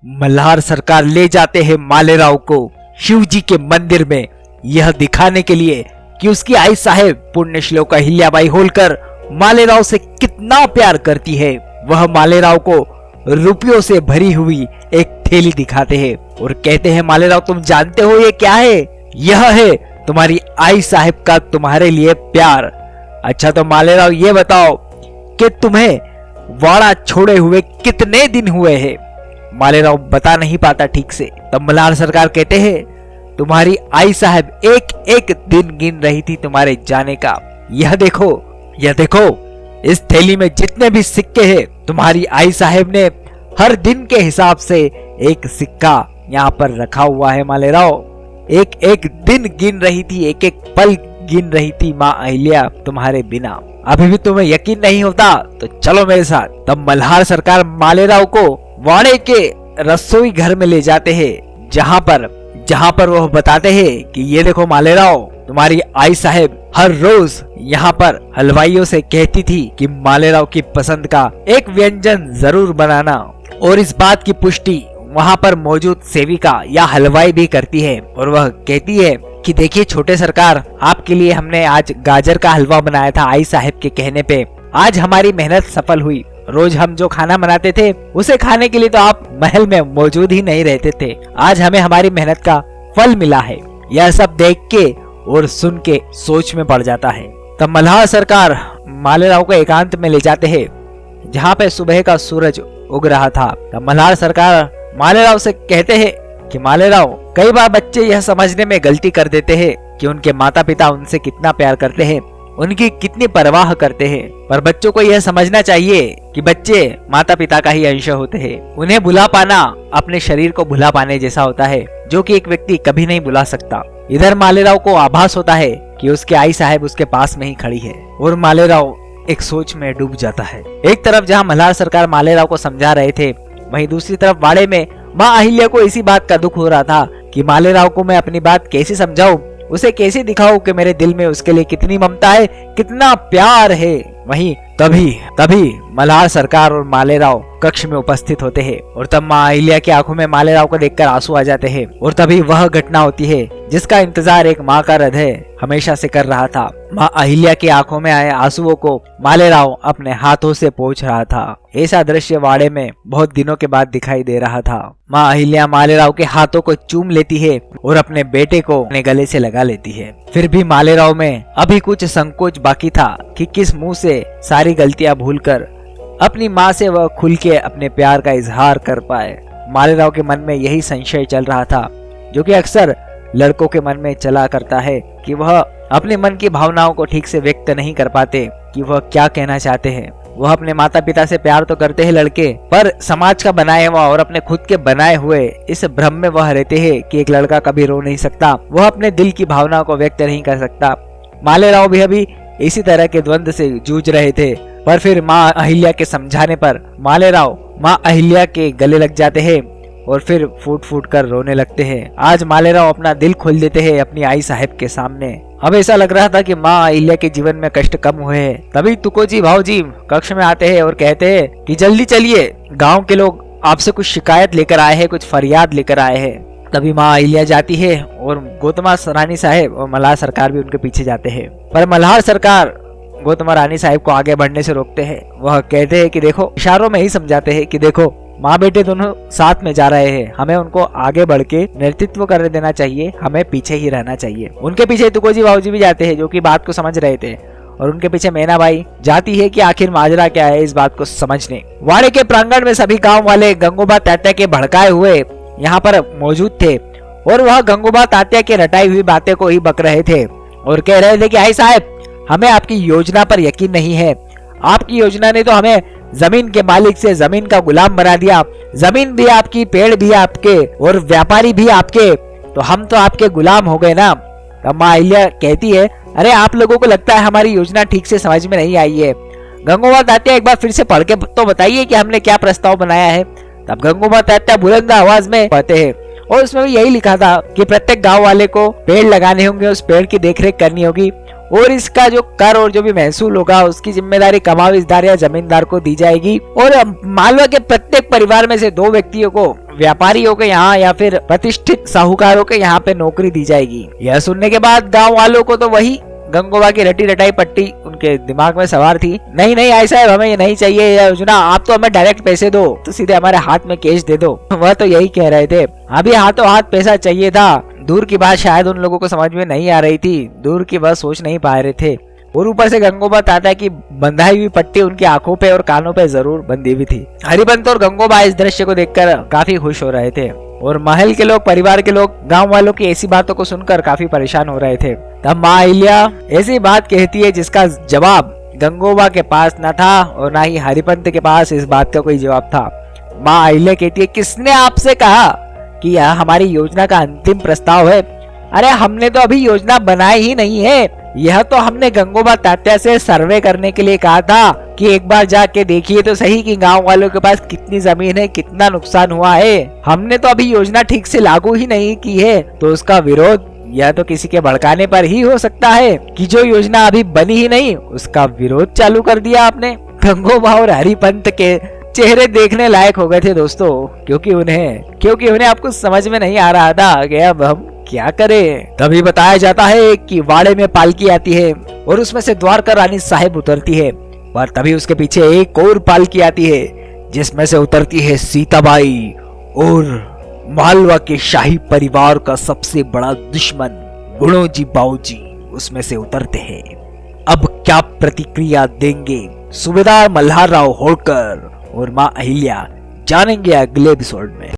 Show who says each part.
Speaker 1: मल्हार सरकार ले जाते हैं मालेराव को शिव जी के मंदिर में, यह दिखाने के लिए कि उसकी आई साहेब पुण्य श्लोका अहिल्याबाई होलकर मालेराव से कितना प्यार करती है। वह मालेराव को रुपयों से भरी हुई एक थैली दिखाते हैं और कहते हैं, मालेराव तुम जानते हो ये क्या है? यह है तुम्हारी आई साहेब का तुम्हारे लिए प्यार। अच्छा तो मालेराव ये बताओ कि तुम्हें वाड़ा छोड़े हुए कितने दिन हुए हैं? मालेराव बता नहीं पाता ठीक से। तब मल्हार सरकार कहते हैं, तुम्हारी आई साहब एक एक दिन गिन रही थी तुम्हारे जाने का। यह देखो इस थैली में जितने भी सिक्के हैं, तुम्हारी आई साहब ने हर दिन के हिसाब से एक सिक्का यहाँ पर रखा हुआ है। मालेराव एक एक दिन गिन रही थी, एक एक पल गिन रही थी माँ अहिल्या तुम्हारे बिना। अभी भी तुम्हें यकीन नहीं होता तो चलो मेरे साथ। तब मल्हार सरकार मालेराव को वाड़े के रसोई घर में ले जाते हैं, जहाँ पर वह बताते हैं कि ये देखो मालेराव, तुम्हारी आई साहेब हर रोज यहाँ पर हलवाइयों से कहती थी कि मालेराव की पसंद का एक व्यंजन जरूर बनाना, और इस बात की पुष्टि वहाँ पर मौजूद सेविका या हलवाई भी करती है। और वह कहती है कि देखिए छोटे सरकार, आपके लिए हमने आज गाजर का हलवा बनाया था आई साहेब के कहने पे। आज हमारी मेहनत सफल हुई। रोज हम जो खाना बनाते थे उसे खाने के लिए तो आप महल में मौजूद ही नहीं रहते थे। आज हमें हमारी मेहनत का फल मिला है। यह सब देख के और सुन के सोच में पड़ जाता है। तब मल्हार सरकार मालेराव को एकांत में ले जाते हैं, जहाँ पे सुबह का सूरज उग रहा था। तब मल्हार सरकार मालेराव से कहते हैं कि मालेराव, कई बार बच्चे यह समझने में गलती कर देते हैं कि उनके माता पिता उनसे कितना प्यार करते हैं, उनकी कितनी परवाह करते हैं। पर बच्चों को यह समझना चाहिए कि बच्चे माता पिता का ही अंश होते हैं। उन्हें भुला पाना अपने शरीर को भुला पाने जैसा होता है, जो कि एक व्यक्ति कभी नहीं भुला सकता। इधर मालेराव को आभास होता है कि उसके आई साहब उसके पास में ही खड़ी है, और मालेराव एक सोच में डूब जाता है। एक तरफ जहाँ मल्हार सरकार मालेराव को समझा रहे थे, वहीं दूसरी तरफ वाड़े में माँ अहिल्या को इसी बात का दुख हो रहा था कि मालेराव को मैं अपनी बात कैसे समझाऊं, उसे कैसे दिखाऊं कि मेरे दिल में उसके लिए कितनी ममता है, कितना प्यार है। वहीं तभी मल्हार सरकार और मालेराव कक्ष में उपस्थित होते हैं, और तब माँ अहिल्या की आंखों में मालेराव को देखकर आंसू आ जाते हैं। और तभी वह घटना होती है जिसका इंतजार एक माँ का हृदय हमेशा से कर रहा था। माँ अहिल्या की आंखों में आए आंसुओं को मालेराव अपने हाथों से पोंछ रहा था। ऐसा दृश्य वाड़े में बहुत दिनों के बाद दिखाई दे रहा था। माँ अहिल्या मालेराव के हाथों को चूम लेती है और अपने बेटे को अपने गले से लगा लेती है। फिर भी मालेराव में अभी कुछ संकोच बाकी था कि किस मुंह से सारी गलतियां भूलकर अपनी माँ से वह खुल के अपने प्यार का इजहार कर पाए। मालेराव के मन में यही संशय चल रहा था, जो कि अक्सर लड़कों के मन में चला करता है, कि वह अपने मन की भावनाओं को ठीक से व्यक्त नहीं कर पाते कि वह क्या कहना चाहते हैं। वह अपने माता पिता से प्यार तो करते हैं लड़के, पर समाज का बनाया हुआ और अपने खुद के बनाए हुए इस भ्रम में वह रहते हैं कि एक लड़का कभी रो नहीं सकता, वह अपने दिल की भावनाओं को व्यक्त नहीं कर सकता। मालेराव भी अभी इसी तरह के द्वंद्व से जूझ रहे थे, पर फिर माँ अहिल्या के समझाने पर मालेराव माँ अहिल्या के गले लग जाते हैं और फिर फूट फूट कर रोने लगते हैं। आज मालेराव अपना दिल खोल देते हैं अपनी आई साहब के सामने। अब ऐसा लग रहा था कि माँ अहिल्या के जीवन में कष्ट कम हुए हैं। तभी तुकोजी भाऊजी कक्ष में आते हैं और कहते हैं कि जल्दी चलिए, गांव के लोग आपसे कुछ शिकायत लेकर आए हैं, कुछ फरियाद लेकर आए हैं। तभी माँ अहिल्या जाती है और गौतमा रानी साहब और मल्हार सरकार भी उनके पीछे जाते हैं, पर मल्हार सरकार गौतमा रानी साहब को आगे बढ़ने से रोकते हैं। वह कहते हैं कि देखो, इशारों में ही समझाते हैं कि देखो माँ बेटे दोनों साथ में जा रहे हैं, हमें उनको आगे बढ़ के नेतृत्व करने देना चाहिए, हमें पीछे ही रहना चाहिए। उनके पीछे तुकोजी बाबूजी भी जाते हैं, जो कि बात को समझ रहे थे, और उनके पीछे मैना बाई जाती है कि आखिर माजरा क्या है इस बात को समझने। वाड़े के प्रांगण में सभी गाँव वाले गंगोबा तात्या के भड़काए हुए यहाँ पर मौजूद थे, और वह गंगोबा तात्या के रटाई हुई बातें को ही बक रहे थे और कह रहे थे कि आई साहब, हमें आपकी योजना पर यकीन नहीं है। आपकी योजना ने तो हमें जमीन के मालिक से जमीन का गुलाम बना दिया। जमीन भी आपकी, पेड़ भी आपके और व्यापारी भी आपके, तो हम तो आपके गुलाम हो गए ना। तब माँ अहिल्या कहती है, अरे आप लोगों को लगता है हमारी योजना ठीक से समझ में नहीं आई है। गंगोबा तात्या एक बार फिर से पढ़ के तो बताइए कि हमने क्या प्रस्ताव बनाया है। तब गंगोबा तात्या बुलंद आवाज में पढ़ते हैं, और उसमें भी यही लिखा था कि प्रत्येक गांव वाले को पेड़ लगाने होंगे, उस पेड़ की देखरेख करनी होगी, और इसका जो कर और जो भी महसूल होगा उसकी जिम्मेदारी कमाविजदार या जमींदार को दी जाएगी, और मालवा के प्रत्येक परिवार में से 2 व्यक्तियों को व्यापारियों के यहाँ या फिर प्रतिष्ठित साहूकारों के यहाँ पे नौकरी दी जाएगी। यह सुनने के बाद गांव वालों को तो वही गंगोबा की रटी रटाई पट्टी उनके दिमाग में सवार थी। नहीं नहीं आई साहब, हमें ये नहीं चाहिए यह योजना, आप तो हमें डायरेक्ट पैसे दो, तो सीधे हमारे हाथ में कैश दे दो। वह तो यही कह रहे थे, अभी हाथों हाथ पैसा चाहिए था। दूर की बात शायद उन लोगों को समझ में नहीं आ रही थी, दूर की बात सोच नहीं पा रहे थे। और ऊपर से गंगोबा तात्या की बंधाई हुई पट्टी उनकी आंखों पे और कानों पे जरूर बंधी हुई थी। हरिपंत और गंगोबा इस दृश्य को देखकर काफी खुश हो रहे थे और महल के लोग, परिवार के लोग गांव वालों की ऐसी बातों को सुनकर काफी परेशान हो रहे थे। तब माँ अहिल्या ऐसी बात कहती है जिसका जवाब गंगोबा के पास न था और ना ही हरिपंत के पास इस बात का कोई जवाब था। माँ अहिल्या कहती है, किसने आपसे कहा कि यह हमारी योजना का अंतिम प्रस्ताव है? अरे हमने तो अभी योजना बनाई ही नहीं है, यह तो हमने गंगोबा तात्या से सर्वे करने के लिए कहा था कि एक बार जाके देखिए तो सही कि गांव वालों के पास कितनी जमीन है, कितना नुकसान हुआ है। हमने तो अभी योजना ठीक से लागू ही नहीं की है, तो उसका विरोध यह तो किसी के भड़काने पर ही हो सकता है कि जो योजना अभी बनी ही नहीं उसका विरोध चालू कर दिया आपने। गंगोबा और हरिपंत के चेहरे देखने लायक हो गए थे दोस्तों, क्योंकि उन्हें अब कुछ समझ में नहीं आ रहा था कि अब हम क्या करें। तभी बताया जाता है कि वाड़े में पालकी आती है और उसमें से द्वारका रानी साहिब उतरती है, और तभी उसके पीछे एक और पालकी आती है जिसमें से उतरती है सीताबाई और मालवा के शाही परिवार का सबसे बड़ा दुश्मन गुणोजी बाऊजी उसमें से उतरते हैं। अब क्या प्रतिक्रिया देंगे सूबेदार मल्हार राव होलकर और माँ अहिल्या, जानेंगे अगले एपिसोड में।